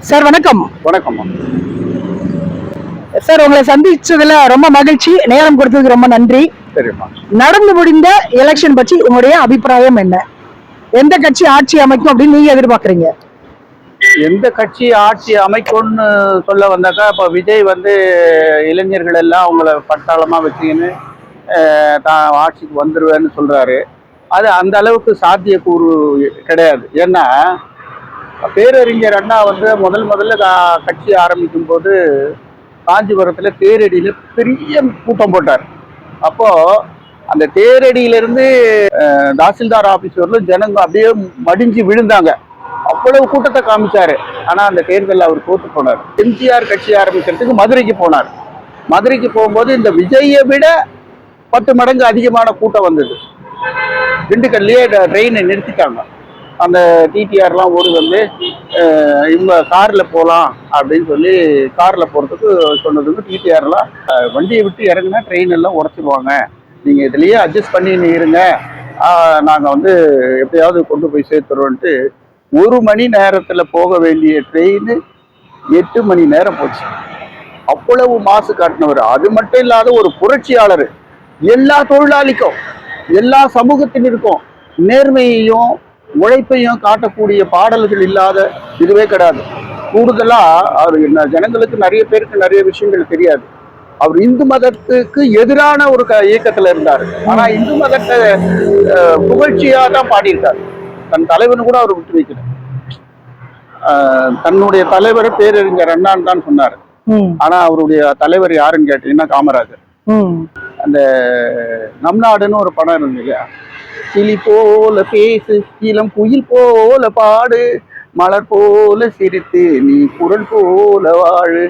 Sir வணக்கம். வணக்கம் sir, உங்களை சந்திச்சதுல ரொம்ப மகிழ்ச்சி. நேரம் கொடுத்ததுக்கு ரொம்ப நன்றி. சரிம்மா. நடந்து முடிந்த எலெக்ஷன் பற்றி உங்களுடைய அபிப்பிராயம் என்ன? எந்த கட்சி ஆட்சி அமைக்கும் அப்படின்னு நீங்க எதிர்பார்க்கறீங்க? எந்த கட்சி ஆட்சி அமைக்கும்னு சொல்ல வந்தாக்கா, இப்போ விஜய் இளைஞர்கள் எல்லாம் அவங்கள பட்டாளமா வச்சுக்கின்னு தான் ஆட்சிக்கு வந்துருவேன்னு சொல்றாரு. அது அந்த அளவுக்கு சாத்தியக்கூறு கிடையாது. ஏன்னா பேரறிஞர் அண்ணா முதல்ல கட்சி ஆரம்பிக்கும் போது காஞ்சிபுரத்துல தேரடியில பெரிய கூட்டம் போட்டார். அப்போ அந்த தேரடியிலிருந்து தாசில்தார் ஆபீஸ் வரலும் ஜனங்க அப்படியே மடிஞ்சு விழுந்தாங்க. அவ்வளவு கூட்டத்தை காமிச்சாரு. ஆனா அந்த தேர்தலில் அவர் தோத்து போனார். எம்ஜிஆர் கட்சி ஆரம்பிக்கிறதுக்கு மதுரைக்கு போனார். மதுரைக்கு போகும்போது இந்த விஜயை விட 10 மடங்கு அதிகமான கூட்டம் வந்தது. திண்டுக்கல்லையே ட்ரெயினை நிறுத்திட்டாங்க. அந்த டிடிஆர்லாம் ஓடி இவங்க காரில் போகலாம் அப்படின்னு சொல்லி காரில் போகிறதுக்கு சொன்னதுக்கு டிடிஆர்லாம் வண்டியை விட்டு இறங்குனா ட்ரெயின் எல்லாம் உடச்சிடுவாங்க, நீங்கள் இதுலேயே அட்ஜஸ்ட் பண்ணி இருங்க, நாங்கள் எப்படியாவது கொண்டு போய் சேர்த்துறோன்ட்டு 1 மணி நேரத்தில் போக வேண்டிய ட்ரெயின் 8 மணி நேரம் போச்சு. அவ்வளவு மாசு காட்டினவர். அது மட்டும் இல்லாத ஒரு புரட்சியாளர். எல்லா தொழிலாளிக்கும் எல்லா சமூகத்தினருக்கும் நேர்மையையும் உழைப்பையும் காட்டக்கூடிய பாடல்கள் இல்லாத இதுவே கிடையாது. கூடுதலா அவர் ஜனங்களுக்கு நிறைய பேருக்கு நிறைய விஷயங்கள் தெரியாது. அவர் இந்து மதத்துக்கு எதிரான ஒரு இயக்கத்துல இருந்தார். ஆனா இந்து மதத்தை புகழ்ச்சியா தான் பாடியிருக்காரு. தன் தலைவனு கூட அவர் விட்டு வைக்கல. தன்னுடைய தலைவர் பேரறிஞர் அண்ணான்னு தான் சொன்னாரு. ஆனா அவருடைய தலைவர் யாருன்னு கேட்டீங்கன்னா காமராஜர். அந்த நம் நாடுன்னு ஒரு படம் இருந்தது. கிளி போல பேசு, இளம் குயில் போல பாடு, மலர் போல சிரித்து நீ குரல் போல வாழு,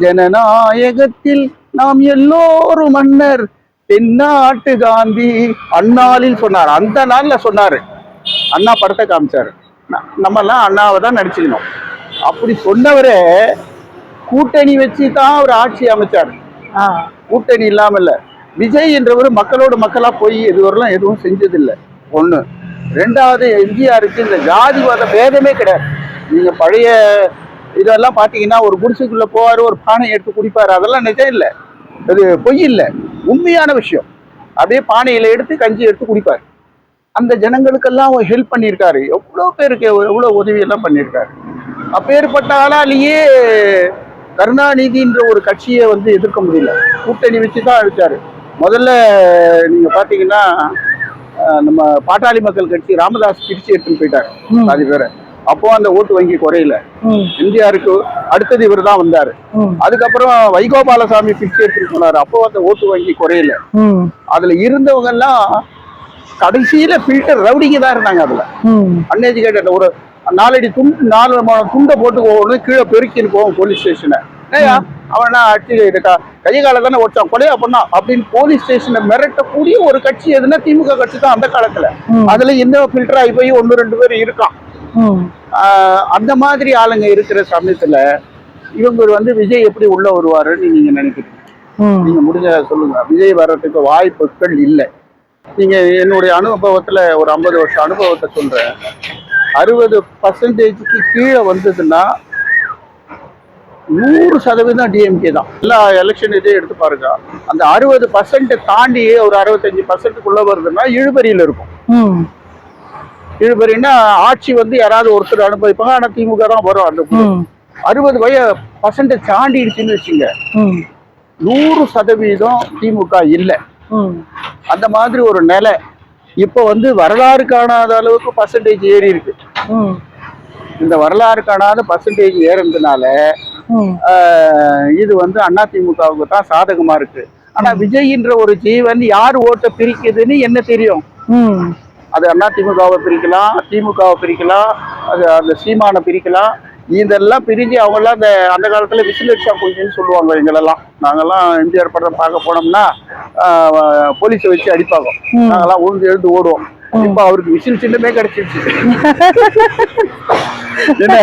ஜனநாயகத்தில் நாம் எல்லோரும் மன்னர், தென்னாட்டு காந்தி அண்ணாலில் சொன்னார். அந்த நாள்ல சொன்னாரு. அண்ணா படத்தை காமிச்சாரு. நம்ம எல்லாம் அண்ணாவை தான் நடிச்சுக்கணும். அப்படி சொன்னவரே கூட்டணி வச்சு தான் அவர் ஆட்சி அமைச்சாரு. கூட்டணி இல்லாம இல்ல. விஜய் என்றவர் மக்களோடு மக்களா போய் இதுவரெல்லாம் எதுவும் செஞ்சதில்லை. 1. 2வது, எம்ஜிஆருக்கு இந்த ஜாதிவாத பேதமே கிடையாது. நீங்க பழைய இதெல்லாம் பாத்தீங்கன்னா ஒரு குடிசைக்குள்ள போவாரு, ஒரு பானை எடுத்து குடிப்பாரு. அதெல்லாம் நிஜம் இல்லை, அது பொய் இல்லை, உண்மையான விஷயம். அப்படியே பானையில எடுத்து கஞ்சி எடுத்து குடிப்பாரு. அந்த ஜனங்களுக்கெல்லாம் ஹெல்ப் பண்ணியிருக்காரு. எவ்வளோ பேருக்கு எவ்வளோ உதவியெல்லாம் பண்ணியிருக்காரு. அப்பேற்பட்ட ஆளாலேயே கருணாநிதின்ற ஒரு கட்சியை எதிர்க்க முடியல. கூட்டணி வச்சு தான் அழிச்சாரு. முதல்ல நீங்க பாத்தீங்கன்னா நம்ம பாட்டாளி மக்கள் கட்சி ராமதாஸ் பிரிச்சு எடுத்துன்னு போயிட்டாரு பாதி பேரை. அப்போ அந்த ஓட்டு வங்கி குறையல. எம்ஜிஆருக்கு அடுத்தது இவர் தான் வந்தாரு. அதுக்கப்புறம் வைகோபாலசாமி பிரிச்சு எடுத்துட்டு போனாரு. அப்போ அந்த ஓட்டு வங்கி குறையல. அதுல இருந்தவங்க எல்லாம் கடைசியில ஃபில்டர் ரவுடிங்க தான் இருந்தாங்க. அதுல அன்எஜுகேட்டட் ஒரு 4 துண்டை போட்டு போகணும், கீழே பெருக்கின்னு போவோம் போலீஸ் ஸ்டேஷனை. அவனா அடிச்சு கைய கால தானே ஒருத்தான் கொலையா பண்ணா அப்படின்னு போலீஸ் ஸ்டேஷனை மிரட்டக்கூடிய ஒரு கட்சி எதுனா திமுக கட்சி தான் அந்த காலத்துல. அதுல எந்த ஃபில்டர் ஆகி போய் 1-2 பேர் இருக்கான். அந்த மாதிரி ஆளுங்க இருக்கிற சமயத்துல இவங்க விஜய் எப்படி உள்ள வருவாருன்னு நீங்க நினைக்கிறீங்க? நீங்க முடிஞ்ச சொல்லுங்க. விஜய் வர்றதுக்கு வாய்ப்புகள் இல்லை. நீங்க என்னுடைய அனுபவத்துல ஒரு 50 வருஷம் அனுபவத்தை சொல்றேன். 60% கீழே வந்ததுன்னா 100% டிஎம்கே தான். எல்லா எலெக்ஷன் இதே எடுத்து பாருங்க. அந்த 60% தாண்டி ஒரு 65%க்குள்ள வருதுன்னா இழுபறியில இருக்கும். இழுபறின்னா ஆட்சி யாராவது ஒருத்தர் அனுபவிப்பாங்க. ஆனா திமுக தான் வரும். அந்த 60% தாண்டிடுச்சுன்னு வச்சுங்க, 100% திமுக இல்லை. அந்த மாதிரி ஒரு நிலை இப்ப வரலாறு காணாத அளவுக்கு பர்சன்டேஜ் ஏறி இருக்கு. இந்த வரலாறு காணாத பர்சன்டேஜ் ஏறதுனால இது அதிமுகவுக்கு தான் சாதகமா இருக்கு. ஆனா விஜய்ன்ற ஒரு ஜீவன் யார் ஓட்டை பிரிக்குதுன்னு என்ன தெரியும்? அது அதிமுகவை பிரிக்கலாம், திமுகவை பிரிக்கலாம், அது அந்த சீமானை பிரிக்கலாம். இதெல்லாம் பிரிஞ்சு அவங்கெல்லாம் அந்த காலத்துல விசில் அடிச்சா கொஞ்சம்னு சொல்லுவாங்க. எங்களெல்லாம் நாங்கெல்லாம் எம்ஜிஆர் படம் பார்க்க போனோம்னா போலீஸை வச்சு அடிப்பாங்க. நாங்கெல்லாம் உழுந்து எழுந்து ஓடுவோம். இப்ப அவருக்கு விசில் சின்னமே கிடைச்சிருச்சு. என்ன,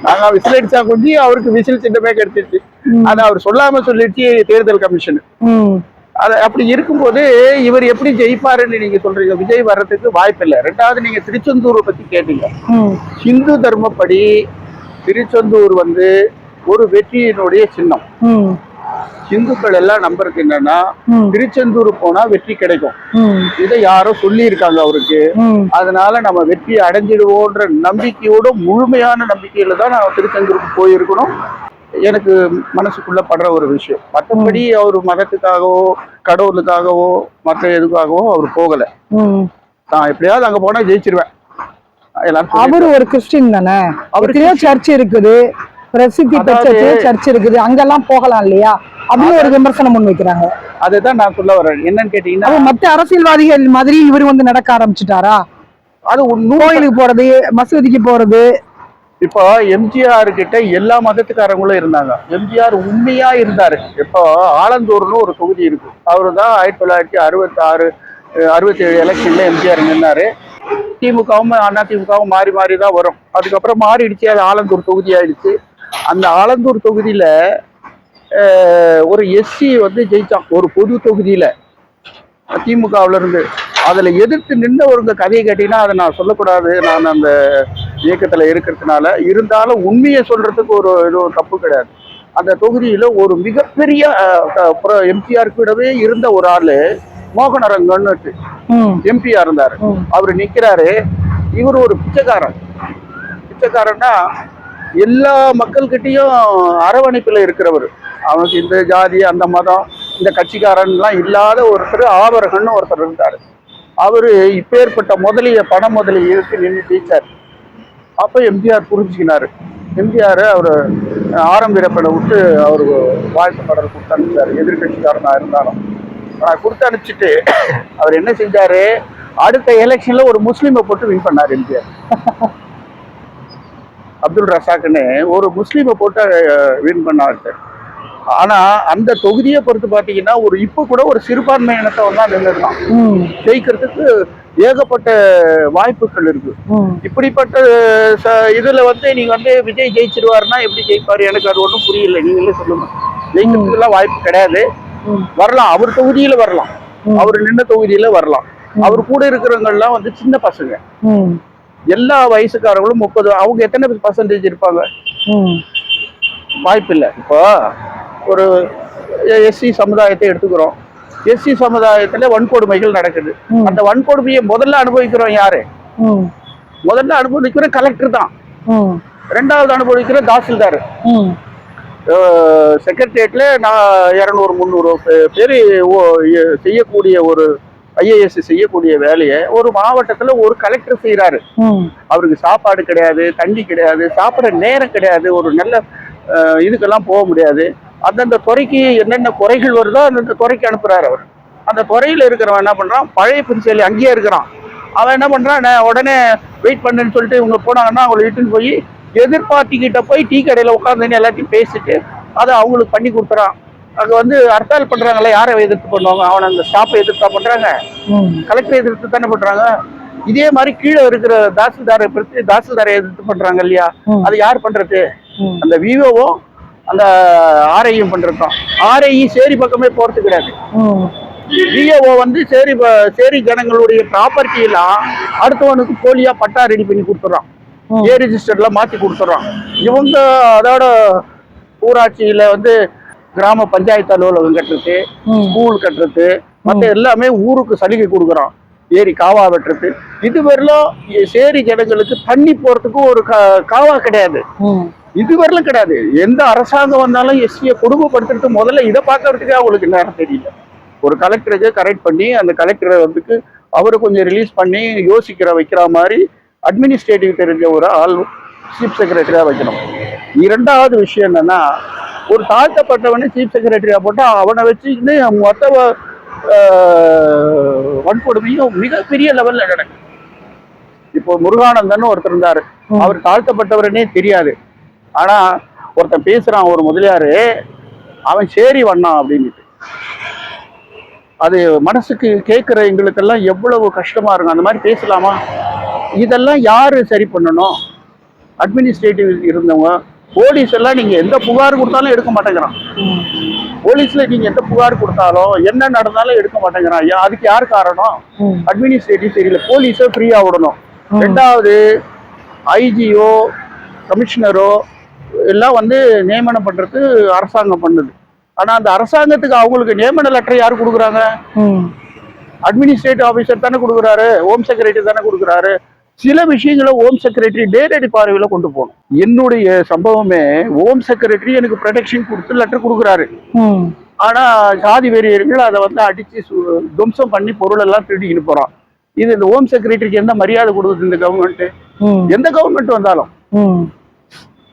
நாங்க விசில் அடிச்சா கொஞ்சம் அவருக்கு விசில் சின்னமே கிடைச்சிருச்சு. அதை அவர் சொல்லாம சொல்லிடுச்சு தேர்தல் கமிஷன். அது அப்படி இருக்கும்போது இவர் எப்படி ஜெயிப்பாருன்னு நீங்க சொல்றீங்க? விஜய் வர்றதுக்கு வாய்ப்பு இல்லை. 2வது, நீங்க திருச்செந்தூரை பத்தி கேட்டீங்க. ஹிந்து தர்மப்படி திருச்செந்தூர் வந்து ஒரு வெற்றியினுடைய சின்னம். ம். இந்துக்கள் எல்லாம் நம்புறது என்னன்னா ம். திருச்செந்தூர் போனா வெற்றி கிடைக்கும். ம். இதை யாரோ சொல்லி இருக்காங்க அவருக்கு. ம். அதனால நம்ம வெற்றி அடைஞ்சிடுவோன்ற நம்பிக்கையோட, முழுமையான நம்பிக்கையில தான் நான் திருச்செந்தூருக்கு போயிருக்கணும். எனக்கு மனசுக்குள்ள படுற ஒரு விஷயம். மற்றபடி அவர் மதத்துக்காகவோ கடவுளுக்காகவோ மற்ற எதுக்காகவோ அவர் போகல. ம். நான் எப்படியாவது அங்க போனா ஜெயிச்சிருவேன் எல்லாரும் அவரு சொல்லிட்டு. ஒரு கிறிஸ்டின் தானே, அவருக்கே சர்ச் இருக்குது, பிரசித்தி பெற்ற அதாவது- சர்ச் இருக்குது, அங்கெல்லாம் போகலாம் இல்லையா அப்படின்னு ஒரு விமர்சனம் முன் வைக்கிறாங்க. அதுதான் நான் சொல்ல வரேன். என்னன்னு கேட்டீங்கன்னா, அப்ப மத்த அரசியல்வாதிகள் மாதிரி இவரு வந்து நடக்க ஆரம்பிச்சுட்டாரா? அது கோயிலுக்கு போறது, மசூதிக்கு போறது. இப்போ எம்ஜிஆர் கிட்ட எல்லா மதத்துக்காரங்களும் இருந்தாங்க. எம்ஜிஆர் உண்மையா இருந்தாரு. இப்போ ஆலந்தூர்னு ஒரு தொகுதி இருக்கு. அவரு தான் 1966 67 எலெக்ஷன்ல எம்ஜிஆர் நின்னாரு. திமுகவும் அதிமுகவும் மாறி மாறி தான் வரும். அதுக்கப்புறம் மாறிடுச்சு, அது ஆலந்தூர் தொகுதி ஆயிடுச்சு. அந்த ஆலந்தூர் தொகுதியில ஒரு எஸ்சி வந்து ஜெயிச்சான் ஒரு பொது தொகுதியில திமுகவுல இருந்து. அதுல எதிர்த்து நின்றவருங்க கதையை கேட்டீங்கன்னா அதை நான் சொல்லக்கூடாது, நான் அந்த இயக்கத்துல இருக்கிறதுனால. இருந்தாலும் உண்மையை சொல்றதுக்கு ஒரு எதுவும் தப்பு கிடையாது. அந்த தொகுதியில ஒரு மிகப்பெரிய எம்பிஆர் கூடவே இருந்த ஒரு ஆளு மோகனரங்கன்னு எம்பியா இருந்தாரு. அவரு நிக்கிறாரு. இவர் ஒரு பிச்சைக்காரன்னா எல்லா மக்கள்கிட்டையும் அரவணைப்புல இருக்கிறவர். அவனுக்கு இந்த ஜாதி அந்த மதம் இந்த கட்சிக்காரன்லாம் இல்லாத ஒருத்தர் ஆபரகன்னு ஒருத்தர் இருந்தாரு. அவரு இப்பேற்பட்ட பண முதலியருக்கு நின்று ஜெயிச்சார். அப்ப எம்ஜிஆர் புரிஞ்சுக்கினாரு. எம்ஜிஆர் அவரு ஆரம்பிரப்படை விட்டு அவரு வாழ்த்து படரை கொடுத்து அனுப்பிச்சாரு. எதிர்கட்சிக்காரனா இருந்தாலும் கொடுத்து அனுப்பிச்சிட்டு அவர் என்ன செஞ்சாரு, அடுத்த எலெக்ஷன்ல ஒரு முஸ்லீமை போட்டு வின் பண்ணாரு எம்ஜிஆர். அப்துல் ரசாக்குன்னு ஒரு முஸ்லீமை போட்டு வின் பண்ணாரு. ஆனா அந்த தொகுதியை பொறுத்து பாத்தீங்கன்னா இப்ப கூட ஒரு சிறுபான்மை இனத்தை தான் நின்றுதான் ஜெயிக்கிறதுக்கு ஏகப்பட்ட வாய்ப்புகள் இருக்கு. இப்படிப்பட்ட இதுல வந்து நீங்க வந்து விஜய் ஜெயிச்சிருவாருன்னா எப்படி ஜெயிப்பாரு? எனக்கு அது ஒன்றும் புரியல. நீங்களே சொல்லுங்க. ஜெயிக்கிறதுக்கு எல்லாம் வாய்ப்பு கிடையாது. வரலாம், அவர் தொகுதியில வரலாம், அவர் நின்ன தொகுதியில வரலாம். அவர் கூட இருக்கிறவங்க எல்லாம் வந்து சின்ன பசங்க. எல்லா வயசுக்காரங்களும் 30. அவங்க எத்தனை % இருப்பாங்க? வாய்ப்பு இல்லை. இப்போ ஒரு எஸ்சி சமுதாயத்தை எடுத்துக்கிறோம். எஸ்சி சமுதாயத்துல வன்கொடுமைகள் நடக்குது. அந்த வன்கொடுமையை முதல்ல அனுபவிக்கிறோம் யாரு? முதல்ல அனுபவிக்கிற கலெக்டர் தான். ரெண்டாவது அனுபவிக்கிற தாசில்தார். செக்ரட்டரியேட்ல 200-300 பேர் செய்யக்கூடிய ஒரு IAS செய்யக்கூடிய வேலையை ஒரு மாவட்டத்துல ஒரு கலெக்டர் செய்யறாரு. அவருக்கு சாப்பாடு கிடையாது, தண்ணி கிடையாது, சாப்பிட நேரம் கிடையாது, ஒரு நல்ல இதுக்கெல்லாம் போக முடியாது. அந்தந்த துறைக்கு என்னென்ன குறைகள் வருதோ அந்தந்த துறைக்கு அனுப்புறாரு அவர். அந்த துறையில இருக்கிறவன் என்ன பண்றான், பழைய பிரின்சிபல் அங்கேயே இருக்கிறான். அவன் என்ன பண்றான், உடனே வெயிட் பண்ணுன்னு சொல்லிட்டு இவங்க போனாங்கன்னா அவங்களை இட்டுன்னு போய் எதிர்பார்ட்டி கிட்ட போய் டீ கடையில உட்காந்துன்னு எல்லாத்தையும் பேசிட்டு அதை அவங்களுக்கு பண்ணி கொடுத்துறான். அங்க வந்து ஹர்த்தால் பண்றாங்கல்ல, யாரை எதிர்த்து பண்ணுவாங்க? அவனை அந்த ஸ்டாஃபை எதிர்த்தா பண்றாங்க, கலெக்டரை எதிர்த்து தானே பண்றாங்க. இதே மாதிரி கீழே இருக்கிற தாசில்தாரை எதிர்த்து பண்றாங்க இல்லையா? அது யார் பண்றது? அந்த விஓவும் அந்த ஆர்ஐயும் பண்றதுதான். ஆர்ஐ சேரி பக்கமே போறது கிடையாது. விஓ வந்து சேரி ஜனங்களுடைய ப்ராப்பர்ட்டி எல்லாம் அடுத்தவனுக்கு போலியா பட்டா ரெடி பண்ணி கொடுத்துறான், ஏ ரிஜிஸ்டர்ல மாத்தி கொடுத்துறான். இவங்க அதோட ஊராட்சியில வந்து கிராம பஞ்சாயத்து அலுவலகம் கட்டுறது, ஸ்கூல் கட்டுறது, மற்ற எல்லாமே ஊருக்கு சலுகை கொடுக்குறான். ஏரி காவா வெட்டுறது. இதுவரையிலும் சேரி ஜனங்களுக்கு தண்ணி போறதுக்கு ஒரு காவா கிடையாது. இதுவரையிலும் கிடையாது. எந்த அரசாங்கம் வந்தாலும் எஸ்சியை கொடுமைப்படுத்துறது முதல்ல இதை பார்க்கறதுக்கே அவங்களுக்கு நேரம் தெரியல. ஒரு கலெக்டருக்கு கரெக்ட் பண்ணி அந்த கலெக்டரை வந்து அவரை கொஞ்சம் ரிலீஸ் பண்ணி வைக்கிற மாதிரி அட்மினிஸ்ட்ரேட்டிவ் தெரிஞ்ச ஒரு ஆள் சீஃப் செக்ரட்டரியா வைக்கணும். இரண்டாவது விஷயம் என்னன்னா, ஒரு தாழ்த்தப்பட்டவனை சீஃப் செக்ரட்டரியா போட்டா அவனை வச்சுக்கிட்டு மொத்த வன்கொடுமையும் மிகப்பெரிய லெவல்ல நடக்கும். இப்போ முருகானந்தன் ஒருத்தர் இருந்தாரு, அவர் தாழ்த்தப்பட்டவரனே தெரியாது. ஆனா ஒருத்தன் பேசுறான், ஒரு முதலியாரு, அவன் சேரி வண்ணான் அப்படின்ட்டு. அது மனசுக்கு கேட்கிற எங்களுக்கெல்லாம் எவ்வளவு கஷ்டமா இருக்கும். அந்த மாதிரி பேசலாமா? இதெல்லாம் யாரு சரி பண்ணணும்? அட்மினிஸ்ட்ரேட்டிவ் இருந்தவங்க. போலீஸ் எல்லாம் நீங்க எந்த புகார் கொடுத்தாலும் எடுக்க மாட்டேங்கிறான். போலீஸ்ல நீங்க எந்த புகார் கொடுத்தாலும் என்ன நடந்தாலும் எடுக்க மாட்டேங்கிறான். அதுக்கு யார் காரணம்? அட்மினிஸ்ட்ரேட்டிவ் சரியில்லை. போலீஸை ஃப்ரீயா விடணும். ரெண்டாவது, ஐஜியோ கமிஷனரோ எல்லாம் வந்து நியமனம் பண்றது அரசாங்கம் பண்ணுது. ஆனா அந்த அரசாங்கத்துக்கு அவங்களுக்கு நியமன லெட்டர் யாரு கொடுக்குறாங்க? அட்மினிஸ்ட்ரேட்டிவ் ஆஃபீஸர் தானே கொடுக்குறாரு, ஹோம் செக்ரட்டரி தானே கொடுக்குறாரு. சில விஷயங்களை ஹோம் செக்ரட்டரி நேரடி பார்வையில கொண்டு போகணும். என்னுடைய சம்பவமே ஹோம் செக்ரட்டரி எனக்கு ப்ரொடெக்ஷன் கொடுத்து லெட்டர் கொடுக்குறாரு. ஆனா சாதி வெறியர்கள் அதை வந்து அடிச்சு துவம்சம் பண்ணி பொருள் எல்லாம் திருடிக்கிட்டு போறான். இது இந்த ஹோம் செக்ரட்டரிக்கு எந்த மரியாதை கொடுக்குது இந்த கவர்மெண்ட்? எந்த கவர்மெண்ட் வந்தாலும்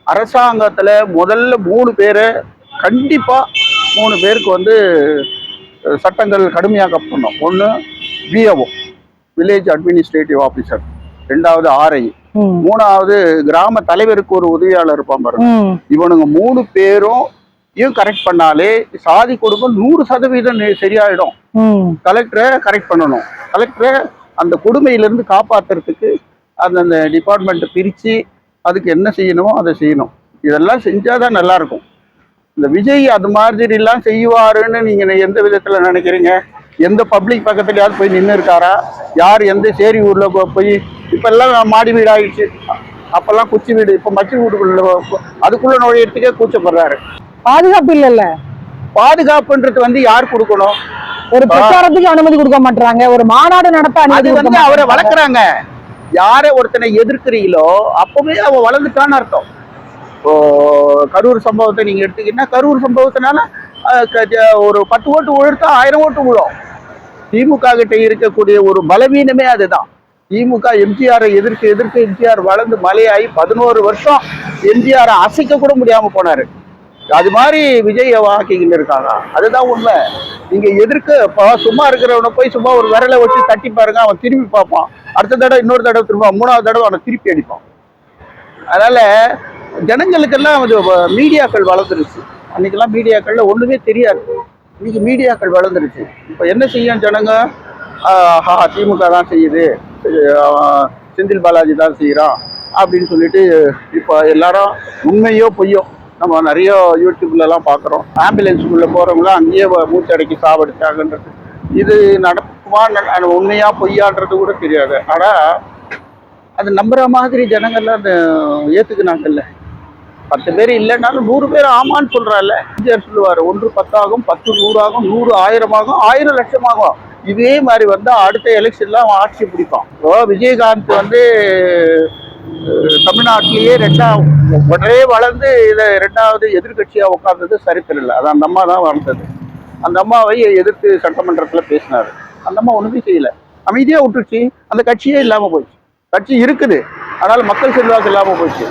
அரசாங்கத்துல முதல்ல 3 பேரை கண்டிப்பா 3 பேருக்கு வந்து சட்டங்கள் கடுமையாக்கப்படணும். ஒன்று விஏஓ, வில்லேஜ் அட்மினிஸ்ட்ரேட்டிவ் ஆஃபீஸர், 2வது ஆர்ஐ, 3வது கிராம தலைவருக்கு ஒரு உதவியாளர் இருப்பான் பாருங்க. இவனுங்க 3 பேரும் கரெக்ட் பண்ணாலே சாதி கொடுமை 100% சரியாயிடும். கலெக்டரை கரெக்ட் பண்ணணும். கலெக்டரை அந்த கொடுமையிலிருந்து காப்பாத்துறதுக்கு அந்தந்த டிபார்ட்மெண்ட்டை பிரித்து அதுக்கு என்ன செய்யணுமோ அதை செய்யணும். இதெல்லாம் செஞ்சாதான் நல்லா இருக்கும். இந்த விஜய் அது மாதிரிலாம் செய்வாருன்னு நீங்க எந்த விதத்துல நினைக்கிறீங்க? எந்த பப்ளிக் பக்கத்துலயாவது போய் நின்று இருக்காரா? யார் எந்த சேரி ஊர்ல போய் இப்பெல்லாம் மாடி வீடு ஆயிடுச்சு, அப்பெல்லாம் குச்சி வீடு, இப்ப மச்சி வீடுக்குள்ள அதுக்குள்ள நுழையறதுக்கே கூச்சப்படுறாரு. பாதுகாப்பு இல்ல. பாதுகாப்புன்றது வந்து யார் கொடுக்கணும்? ஒரு பிரச்சாரத்துக்கு அனுமதி கொடுக்க மாட்டாங்க, ஒரு மாநாடு நடத்த அனுமதி வந்து அவரை வளர்க்குறாங்க. யாரை ஒருத்தனை எதிர்க்கிறீங்களோ அப்பவே அவன் வளர்ந்துட்டான்னு அர்த்தம். இப்போ கரூர் சம்பவத்தை நீங்க எடுத்துக்கிட்டீங்கன்னா, கரூர் சம்பவத்தினால ஒரு 10 ஓட்டு விழுத்தா 1000 ஓட்டு விழும். திமுக கிட்ட இருக்கக்கூடிய ஒரு பலவீனமே அதுதான். திமுக எம்ஜிஆரை எதிர்க்க எம்ஜிஆர் வளர்ந்து மலையாகி 11 வருஷம் எம்ஜிஆரை அசைக்க கூட முடியாம போனாரு. அது மாதிரி விஜய் ஆக்கிக்கிட்டு இருக்காங்க. அதுதான் உண்மை. நீங்க எதிர்க்க சும்மா இருக்கிறவனை போய் சும்மா ஒரு விரலை வச்சு தட்டி பாருங்க, அவன் திரும்பி பார்ப்பான். அடுத்த தடவை இன்னொரு தடவை திரும்ப 3வது தடவை அவனை திருப்பி அடிப்பான். அதனால ஜனங்களுக்கெல்லாம் மீடியாக்கள் வளர்ந்துருச்சு. அன்னைக்கெல்லாம் மீடியாக்கள்ல ஒண்ணுமே தெரியாது. இன்னைக்கு மீடியாக்கள் வளர்ந்துருச்சு. இப்ப என்ன செய்யும் ஜனங்க? திமுக தான் செய்யுது, செந்தில் பாலாஜி தான் செய்யறான் அப்படின்னு சொல்லிட்டு இப்ப எல்லாரும் உண்மையோ பொய்யோ நம்ம நிறைய யூடியூப்ல எல்லாம் பாக்குறோம். ஆம்புலன்ஸுக்குள்ள போறவங்களாம் அங்கேயே மூச்சடைக்கி சாவடிச்சாங்கன்றது இது நடக்குமா? உண்மையா பொய்யான்றது கூட தெரியாது. ஆனா அது நம்புற மாதிரி ஜனங்கள்லாம் அந்த ஏத்துக்குனாங்கல்ல. 10 பேர் இல்லைன்னாலும் 100 பேர் ஆமான்னு சொல்றாள். சொல்லுவாரு 1 10 ஆகும், 10 100 ஆகும், 100 1000 ஆகும், 1000 லட்சம் ஆகும். இதே மாதிரி வந்து அடுத்த எலெக்ஷன்ல அவன் ஆட்சி பிடிப்பான். இப்போ விஜயகாந்த் வந்து தமிழ்நாட்டிலேயே உடனே வளர்ந்து இதை 2வது எதிர்கட்சியா உட்கார்ந்தது சரித்திரம் இல்லை. அது அந்த அம்மா தான் வளர்ந்தது. அந்த அம்மாவை எதிர்த்து சட்டமன்றத்துல பேசினாரு. அந்த அம்மா ஒண்ணுமே செய்யல, அமைதியா விட்டுருச்சு. அந்த கட்சியே இல்லாம போயிடுச்சு. கட்சி இருக்குது, ஆனால் மக்கள் செல்வாக்கு இல்லாம போயிடுச்சு.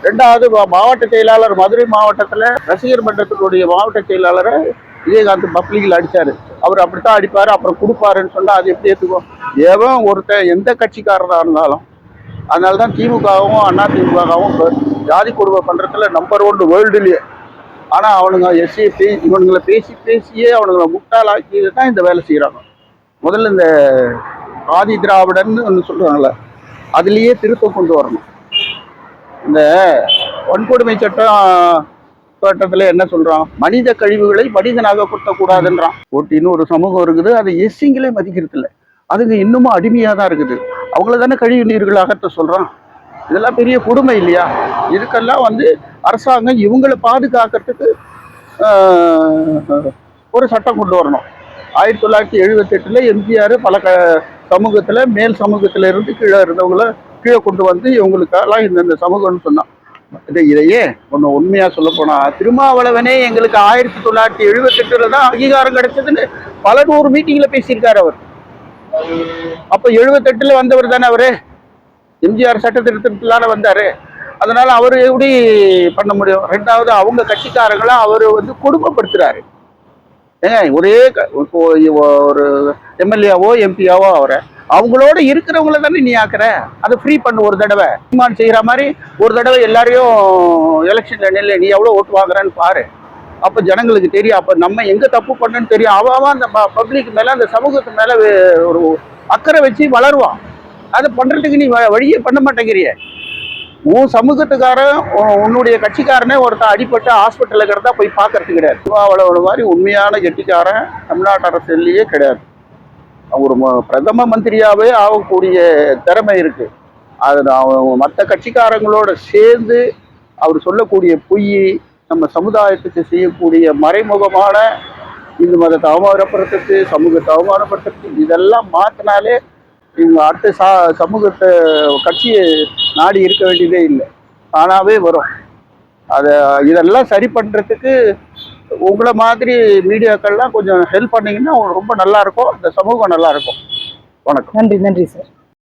2வது மாவட்ட செயலாளர், மதுரை மாவட்டத்துல ரசிகர் மன்றத்தினுடைய மாவட்ட செயலாளரை விஜயகாந்த் பப்ளிக்ல அடிச்சாரு. அவர் அப்படித்தான் அடிப்பாரு, அப்புறம் கொடுப்பாருன்னு சொன்னா அது எப்படி ஏத்துக்கும்? ஏவன் ஒருத்தன் எந்த கட்சிக்காரனா இருந்தாலும். அதனாலதான் திமுகவும் அதிமுகவும் ஜாதி கொடுமை பண்றதுல நம்பர் 1 வேர்ல்டுலயே. ஆனா அவனுங்க இவனுங்களை பேசியே அவனுங்களை முட்டாளாக்கி தான் இந்த வேலை செய்யறாங்க. முதல்ல இந்த ஆதி திராவிடன்னு ஒன்று சொல்றாங்கல்ல, அதுலயே திருத்தம் கொண்டு வரணும். இந்த வன்கொடுமை சட்டத்துல என்ன சொல்றான்? மனித கழிவுகளை மனிதனாக கொடுத்தக்கூடாதுன்றான். ஒட்டின்னு ஒரு சமூகம் இருக்குது, அதை எஸ்சிங்களே மதிக்கிறது இல்லை. அதுங்க இன்னமும் அடிமையா தான் இருக்குது. அவங்கள தானே கழிவு நீர்கள் அகற்ற சொல்றான். இதெல்லாம் பெரிய கொடுமை இல்லையா? இதுக்கெல்லாம் வந்து அரசாங்கம் இவங்களை பாதுகாக்கிறதுக்கு ஒரு சட்டம் கொண்டு வரணும். 1978 எம்ஜிஆர் பல சமூகத்துல மேல் சமூகத்துல இருந்து கீழே இருந்தவங்கள கீழே கொண்டு வந்து இவங்களுக்கெல்லாம் இந்த சமூகம்னு சொன்னான். இதையே ஒன்று உண்மையா சொல்ல போனா, திருமாவளவனே எங்களுக்கு 1978 தான் அங்கீகாரம் கிடைச்சதுன்னு பல 100 மீட்டிங்ல பேசியிருக்காரு அவர். அப்ப 78 வந்தவர் தானே அவரு. எம்ஜிஆர் சட்ட திருத்தத்திலான வந்தாரு. அதனால அவரு எப்படி பண்ண முடியும்? 2வது அவங்க கட்சிக்காரங்களா அவரு வந்து கொடுமைப்படுத்துறாரு. ஒரே ஒரு எம்எல்ஏவோ எம்பியாவோ அவரை அவங்களோட இருக்கிறவங்கள தானே நீ ஆக்குற. அதை ஃப்ரீ பண்ணு ஒரு தடவை. சீமான் செய்யற மாதிரி ஒரு தடவை எல்லாரையும் எலெக்ஷன்ல நெல்ல நீ எவ்வளவு ஓட்டு வாங்குறன்னு பாரு. அப்ப ஜனங்களுக்கு தெரியும், அப்ப நம்ம எங்க தப்பு பண்ணன்னு தெரியும். அவன் அந்த பப்ளிக் மேல அந்த சமூகத்து மேல ஒரு அக்கறை வச்சு வளருவான். அதை பண்றதுக்கு நீ வழியே பண்ண மாட்டேங்கிறிய. உன் சமூகத்துக்காரன் உன்னுடைய கட்சிக்காரனே ஒருத்தன் அடிப்பட்டு ஹாஸ்பிட்டல்ல கிடந்தா போய் பாக்குறது கிடையாது. அவ்வளவு மாதிரி உண்மையான கெட்டிக்காரன் தமிழ்நாட்டு அரசியல்லையே கிடையாது. ஒரு பிரதம மந்திரியாவே ஆகக்கூடிய திறமை இருக்கு. அது மற்ற கட்சிக்காரங்களோட சேர்ந்து அவர் சொல்லக்கூடிய பொய், நம்ம சமுதாயத்துக்கு செய்யக்கூடிய மறைமுகமான இந்து மதத்தை அவமானப்படுத்துறது, சமூகத்தை அவமானப்படுத்துறது, இதெல்லாம் மாத்தினாலே இவங்க அடுத்த சமூகத்தை கட்சியை நாடி இருக்க வேண்டியதே இல்லை, தானாவே வரும். இதெல்லாம் சரி பண்றதுக்கு உங்களை மாதிரி மீடியாக்கள்லாம் கொஞ்சம் ஹெல்ப் பண்ணீங்கன்னா ரொம்ப நல்லா இருக்கும், இந்த சமூகம் நல்லா இருக்கும். வணக்கம். நன்றி நன்றி சார்.